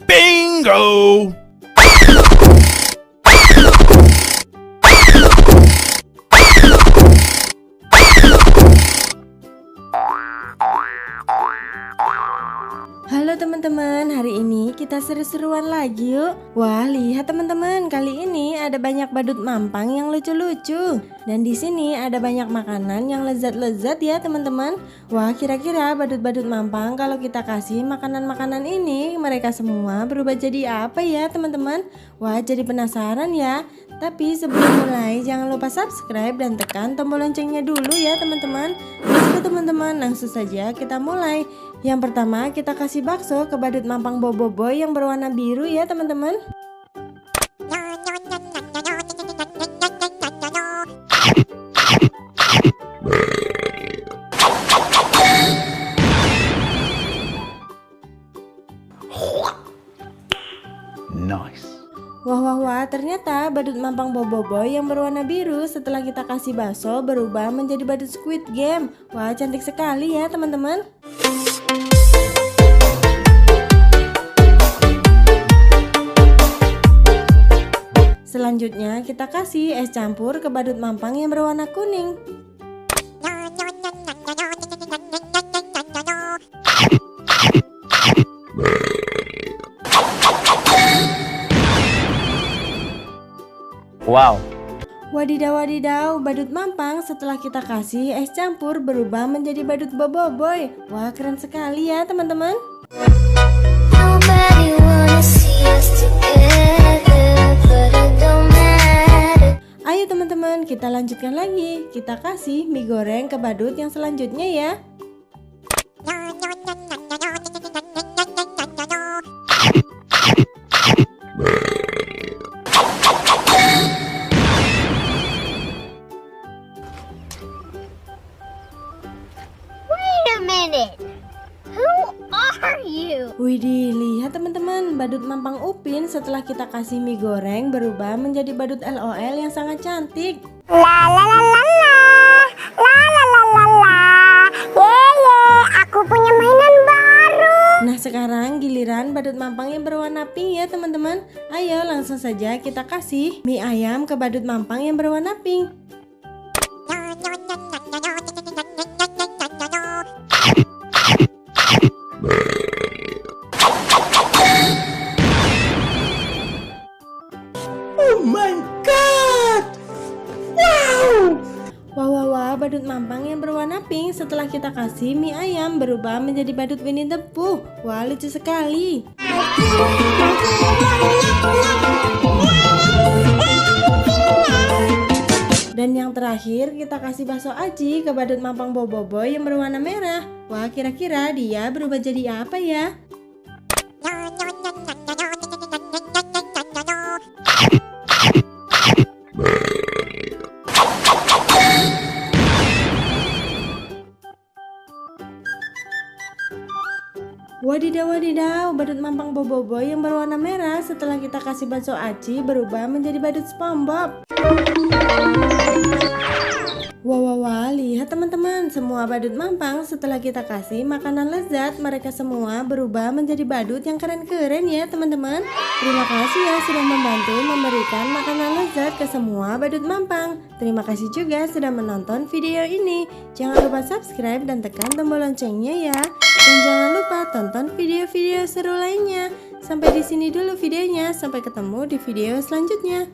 Bingo! Halo teman-teman, hari ini kita seru-seruan lagi yuk. Wah, lihat teman-teman, kali ini ada banyak badut mampang yang lucu-lucu. Dan di sini ada banyak makanan yang lezat-lezat ya teman-teman. Wah, kira-kira badut-badut mampang kalau kita kasih makanan-makanan ini, mereka semua berubah jadi apa ya teman-teman? Wah, jadi penasaran ya. Tapi sebelum mulai, jangan lupa subscribe dan tekan tombol loncengnya dulu ya teman-teman. Oke teman-teman, langsung saja kita mulai. Yang pertama kita kasih bakso ke badut mampang boboiboy yang berwarna biru ya teman-teman. Nice. Wah, ternyata badut mampang boboiboy yang berwarna biru setelah kita kasih bakso berubah menjadi badut Squid Game. Wah, cantik sekali ya teman-teman. Selanjutnya kita kasih es campur ke badut mampang yang berwarna kuning. Wow. Wadidaw, badut mampang setelah kita kasih es campur berubah menjadi badut boboiboy. Wah, keren sekali ya teman-teman. Nobody wanna see us together, but it don't matter. Ayo teman-teman, kita lanjutkan lagi. Kita kasih mie goreng ke badut yang selanjutnya ya. Wait a minute. Who are you? Widih, lihat teman-teman, badut mampang Upin setelah kita kasih mie goreng berubah menjadi badut LOL yang sangat cantik. La la la la la, la la la la la, ye, aku punya mainan baru. Nah, sekarang giliran badut mampang yang berwarna pink ya teman-teman. Ayo langsung saja kita kasih mie ayam ke badut mampang yang berwarna pink. Oh my god! Wow! Wah, badut mampang yang berwarna pink setelah kita kasih mie ayam berubah menjadi badut Winnie the Pooh. Wah, lucu sekali. Dan yang terakhir kita kasih bakso aci ke badut mampang boboiboy yang berwarna merah. Wah, kira-kira dia berubah jadi apa ya? Wadidaw, badut mampang boboiboy yang berwarna merah setelah kita kasih bakso aci berubah menjadi badut SpongeBob. Wah, lihat teman-teman, semua badut mampang setelah kita kasih makanan lezat, mereka semua berubah menjadi badut yang keren-keren ya teman-teman. Terima kasih ya sudah membantu memberikan makanan lezat ke semua badut mampang. Terima kasih juga sudah menonton video ini. Jangan lupa subscribe dan tekan tombol loncengnya ya. Dan jangan lupa tonton video-video seru lainnya. Sampai di sini dulu videonya, sampai ketemu di video selanjutnya.